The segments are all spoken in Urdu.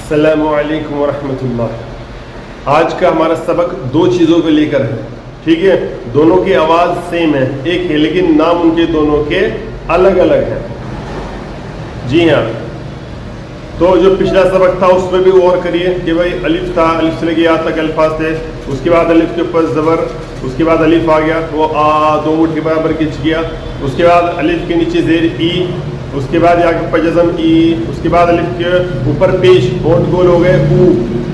السلام علیکم ورحمۃ اللہ۔ آج کا ہمارا سبق دو چیزوں کو لے کر ہے، ٹھیک ہے؟ دونوں کی آواز سیم ہے، ایک ہے لیکن نام ان کے دونوں کے الگ الگ ہیں۔ جی ہاں، تو جو پچھلا سبق تھا اس میں بھی غور کریے کہ بھائی الف تھا، الف سے لے کے یا تک الفاظ تھے، اس کے بعد الف کے اوپر زبر، اس کے بعد الف آ گیا، وہ دو اونٹ کے برابر کھنچ گیا، اس کے بعد الف کے نیچے زیر ای، اس کے بعد یا کے اوپر جزم ای، اس کے بعد الف کے اوپر پیش ہونٹ گول ہو گئے او،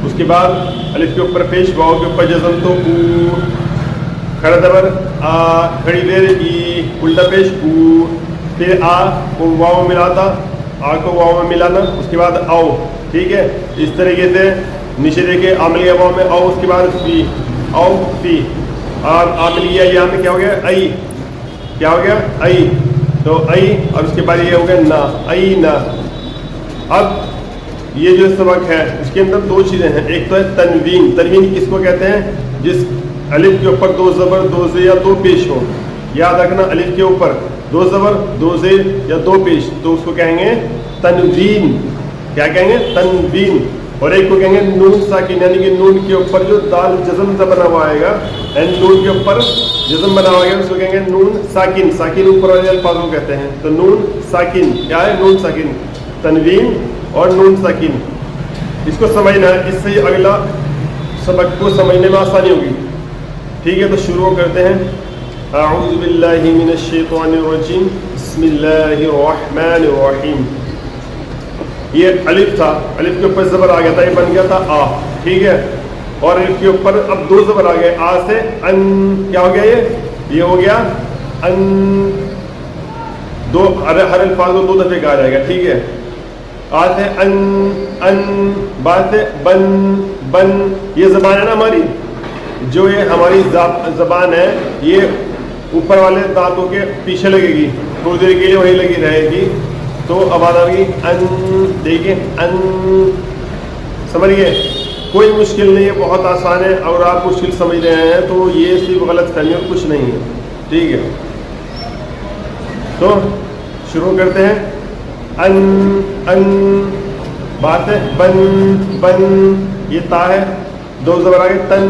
اس کے بعد الف کے اوپر پیش واؤ کے اوپر جزم تو او، کھڑا زبر آ، کھڑی زیر ای، الٹا پیش او، پھر آ کو واؤ ملاتا، آ کو واؤ میں ملانا، اس کے بعد او، ٹھیک ہے؟ اس طریقے سے نیچے دیکھے عاملیہ واؤ میں او، اس کے بعد فی، او فی، عاملیہ یا میں کیا ہو گیا ای، کیا ہو گیا ای، تو ای، اور اس کے بعد یہ ہو گیا نا، ای نا۔ اب یہ جو سبق ہے اس کے اندر دو چیزیں ہیں، ایک تو ہے تنوین۔ تنوین کس کو کہتے ہیں؟ جس الف کے اوپر دو زبر، دو زیر یا دو پیش ہو، یاد رکھنا الف کے اوپر دو زبر، دو زیر یا دو پیش، تو اس کو کہیں گے تنوین۔ کیا کہیں گے؟ تنوین۔ اور ایک کو کہیں گے نون ساکن، یعنی کہ نون کے اوپر جو دال جزم سے بنا ہوا آئے گا، یعنی نون کے اوپر جزم بنا ہوا ہے اس کو کہیں گے نون ساکن۔ ساکن اوپر والے الفاظ کو کہتے ہیں، تو نون ساکن کیا ہے؟ نون ساکن، تنوین اور نون ساکن۔ اس کو سمجھنا ہے، اس سے اگلا سبق کو سمجھنے میں آسانی ہوگی، ٹھیک ہے؟ تو شروع کرتے ہیں۔ اعوذ باللہ من الشیطان الرجیم، بسم اللہ الرحمن الرحیم۔ یہ الف تھا، الف کے اوپر زبر آ گیا تھا، یہ بن گیا تھا آ، ٹھیک ہے؟ اور الف کے اوپر اب دو زبر آ گئے، آ سے ان، کیا ہو گیا یہ ہو گیا ان، دو ہر الفاظ کو دو دفعے کہا جائے گا، ٹھیک ہے؟ آ سے ان، با سے بن، بن۔ یہ زبان ہے نا ہماری، جو یہ ہماری زبان ہے، یہ اوپر والے دانتوں کے پیچھے لگے گی، تھوڑی دیر کے لیے وہی لگی رہے گی، تو آواز آ گئی ان، دیکھیں ان، سمجھ گئے؟ کوئی مشکل نہیں ہے، بہت آسان ہے، اور آپ مشکل سمجھ رہے ہیں تو یہ صرف غلط فہمی اور کچھ نہیں ہے، ٹھیک ہے؟ تو شروع کرتے ہیں۔ ان، بات ہے بن، بن، یہ تا ہے، دو زبر آگے تن،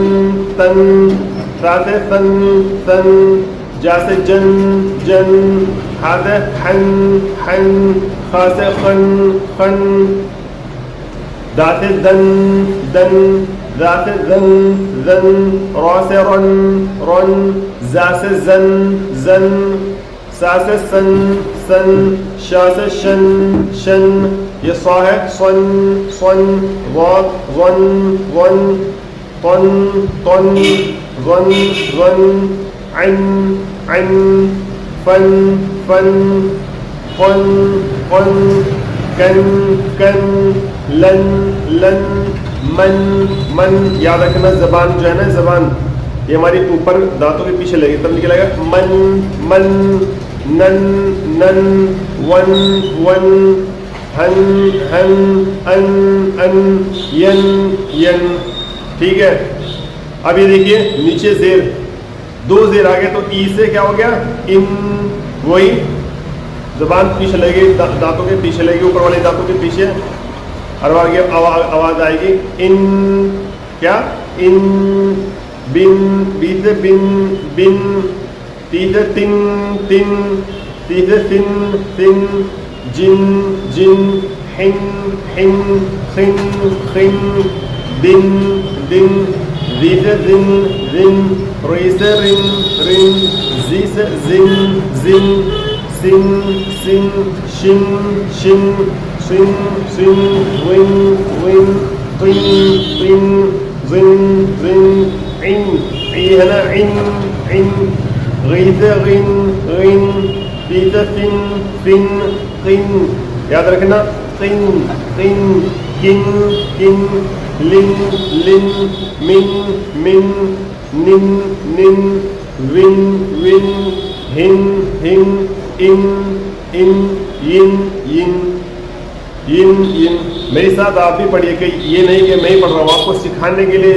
تن، تا سے تن، تن، جا سے جن، جن، ہا سے حن، حن، خا سے خن، خن، دا سے دن، دن، را سے زن، زن، را سے رن، رن، زا سے زن، زن، سا سے سن، سن، شا سے شن، شن، یہ صا ہے صن، صن، ضاد ظن، ظن، طن، طن، ظن، ظن، عن، عن، فن، فن، قن، قن، کن، کن، لن، لن، من، من۔ یاد رکھنا زبان جو ہے نا، زبان یہ ہماری اوپر دانتوں کے پیچھے لگے گی، تب نکلے گا من، من، نن، نن، ون، ون، ہن، ہن، ان، ان، ین، ین، ٹھیک ہے؟ اب یہ دیکھیے نیچے زیر، دو زیر آگے، تو ای سے کیا ہو گیا ان، وہی زبان پیچھے لگے گی، دانتوں کے پیچھے لگے گی، اوپر والے دانتوں کے پیچھے، اور آگے آواز آئے گی ان، کیا ان، بن، بی سے بن، بن، تی سے تن، تن، تی سے سن، سن، جن، جن، حن، حن، خن، خن، دن، دن، زی سے زن، زن، ری سے رن، رن، زی سے زن، زن، سن، سن، شن، شن، سن، سن، ون، ون، قن، قن، زن، زن، عن، عی ہے نا عن، عن، غی سے غن، غن، فی سے فن، فن، قن۔ یاد رکھنا قن، قن، کن، کن، لن، لن، من، من، نن، نن، ون، ون، ہن، ہن، ان، ان، ین، ین، ین، ین۔ میرے ساتھ آپ بھی پڑھیے، کہ یہ نہیں کہ میں ہی پڑھ رہا ہوں، آپ کو سکھانے کے لیے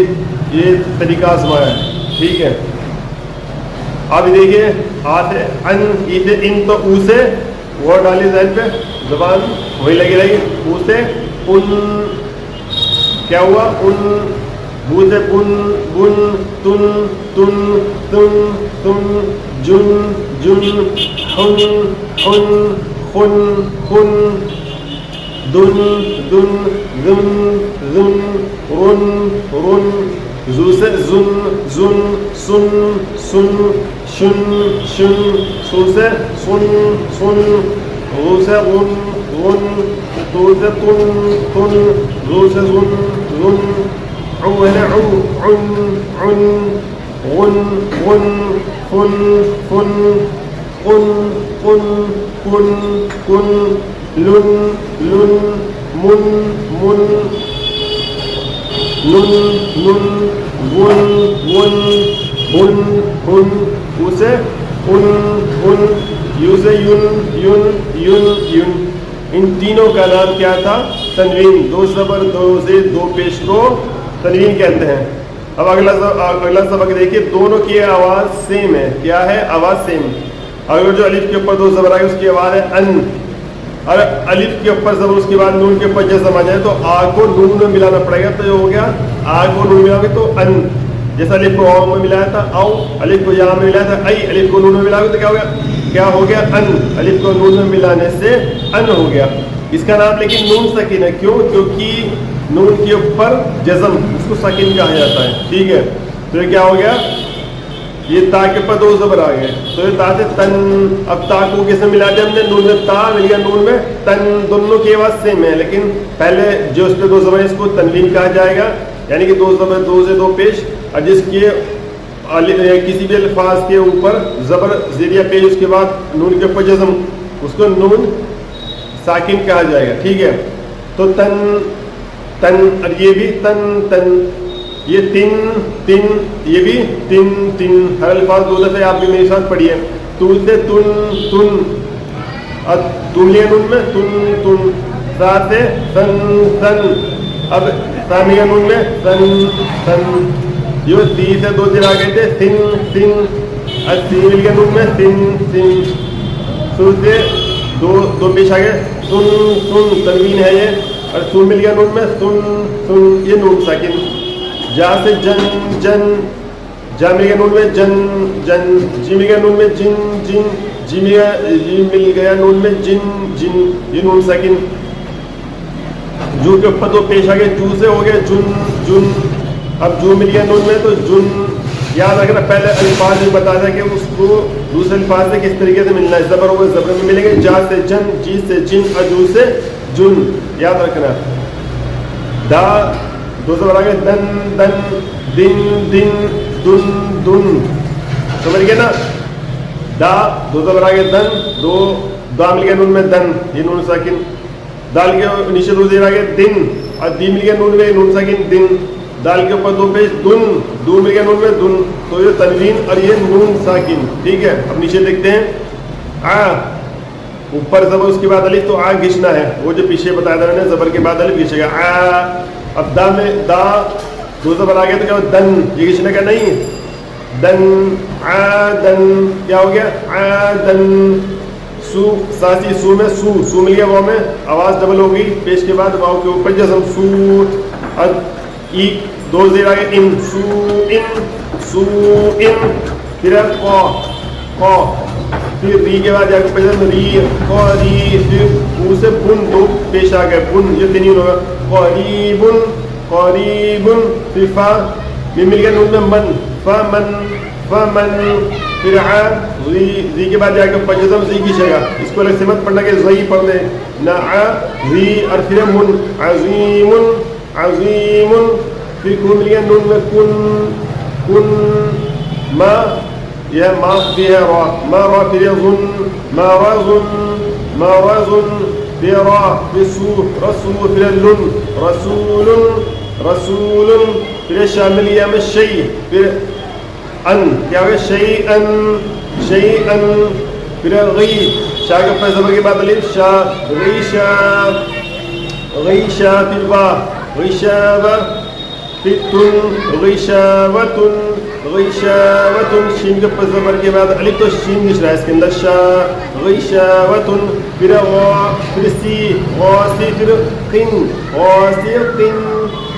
یہ طریقہ آزمایا ہے، ٹھیک ہے؟ اب دیکھیے ہاتھ ہے ان، ای سے ان، تو او سے وہ ڈالی ذہن پہ، زبان وہی لگی رہی، او سے ان، کیا ہوا ان، بو سے بن بن، تن تن تن تن، جن جن، حن حن خن خن، دن دن ذن ذن، رن رن، زو سے زن زن، سن سن، شن شن، سو سے سن سن، غو سے غن غن، تو سے تن تن، غو سے زن زن، عو ہے عو عن عن، غن غن، خن خن، قن قن قن قن، لن لن، من من، نن نن، ون ون، بن بن، اسے ان ان، یو سے یون یون یون یون. ان تینوں کا نام کیا تھا؟ تنوین. دو زبر دو زیر دو پیش کو تنوین کہتے ہیں. اب اگلا سبق دیکھیے، دونوں کی آواز سیم ہے. کیا ہے؟ آواز سیم. اگر جو الف کے اوپر دو زبر آئے اس کی آواز ہے ان، اور الف کے اوپر زبر اس کے بعد نون کے اوپر جزم آ جائے تو آ کو نون میں ملانا پڑے گا. تو یہ ہو گیا آ کو نون ملا گے تو ان، جیسا الف کو واو میں ملایا تھا او، الف کو یہاں میں ملایا تھا ای، الف کو نون میں ملا گے تو کیا ہو گیا؟ کیا ہو گیا؟ ان. الف کو نون میں ملانے سے ان ہو گیا. اس کا نام لیکن نون سکین ہے. کیوں؟ کیونکہ نون کے اوپر جزم، اس کو سکین کہا جاتا ہے. ٹھیک ہے، تو یہ کیا ہو گیا؟ یہ تا کے اوپر دو زبر آ گئے تو یہ تا سے تن. اب تا کو کیسے ملا دیا ہم نے؟ نون میں تا مل گیا، نون میں تن. دونوں کی آواز سیم ہے لیکن پہلے جو اس پہ دو زبر ہے اس کو تنوین کہا جائے گا، یعنی کہ دو زبر دو سے دو پیش، اور جس کے کسی بھی الفاظ کے اوپر زبر زیریا پیش اس کے بعد نون کے اوپر جزم، اس کو نون ساکن کہا جائے گا. ٹھیک ہے، تو تن تن، اور یہ بھی تن تن، یہ تن تن، یہ بھی تن تن. ہر الفاظ دو دفعے آپ بھی میرے ساتھ پڑھیے. تو سے تن تن، اب تم لیا نون میں تن تن، سا سے سن سن، اب سامیا نون میں سن سن. یہ سی سے دو دن آ گئے تھے سن سن، اب سی مل گیا نون میں سن سن. سو سے دو پیش آ گئے سن سن، تنوین ہے یہ، اور سن مل گیا نون میں سن سن، یہ نون ساکن. جا سے جن جن، جا مل گیا نون میں جن جن، جی مل گیا نون میں جن جن، جی مل گیا نون میں جن جن، یہ نون ساکن. جو کے اوپر دو پیش آ گئے، جو سے ہو گیا جن جن. اب جو مل گیا نون میں تو جن. یاد رکھنا پہلے الفاظ میں بتا دیا کہ اس کو دوسرے الفاظ سے کس طریقے سے ملنا ہے. زبر ہوگا زبر میں ملیں گے، جا سے جن، جی سے جن، اور جو سے جن. یاد رکھنا. دا دو زبر آ گئے دن دن، دن دن، دن دن. سمجھ گئے نا؟ دا دو زبر آ گئے دن، دو دا مل گیا نون میں دن، یہ نون ساکن. دال کے نیچے دو زیر آ گئے دن، اور دی مل گیا نون میں نون ساکن دن. دال کے اوپر دو پیش دن، دو مل گیا نون میں دن. تو یہ تنوین اور یہ نون ساکن. ٹھیک ہے، اب نیچے دیکھتے ہیں. آ اوپر زبر اس کے بعد الف، تو آ گھسنا ہے. وہ جو پیچھے بتایا تھا میں نے، زبر کے بعد الف گھسے گا. آ. اب دا میں دا دو زبر آ گیا تو کیا ہو؟ دن. یہ گھسنے کا نہیں، دن آ دن. کیا ہو گیا؟ آ دن. سو ساسی، سو میں سو، سو مل گیا واو میں، آواز ڈبل ہو گئی پیش کے بعد واو کے اوپر جزم سو. اور ای دو زیر آگے ان، سو ان سو ان. پھر قا قا، پھر ری کے بعد جا کے جزم ری قا ری. پھر او سے بن، دو پیش آ گئے بن، یہ تنوین ہوگا قریب قریب. پھر فا مل گیا نون میں من، فمن فمن. پھر ع ری کے بعد جا کے جزم زی کھینچے گا. اس کو الگ سے مت پڑھنا کہ زئی پڑھ لیں نہ، ع ری. اور پھر من عظیم عظیم. پھر کن مل گیا نون میں کن کن. ما یہ ما بھی ہے را، ما را. پھر ظن ما رظن ما رظن. پھر را، پھر سو رسول. پھر لن رسول رسول. پھر شامل یا میں شیء. پھر ان، کیا ہوگا؟ شیئن شیئن. پھر غی، شاہ کے اوپر زبر کے بعد الف، شاہ غیشا غیشا. پھر با غیشابہ. پھر تن غیشاوتن غیشاوتن. شین کے اوپر زبر کے بعد الف، تو شین گھس رہا ہے اس کے اندر، شاہ غیشاوتن. پھر غا، پھر سی غاسی. پھر قن غاسی قن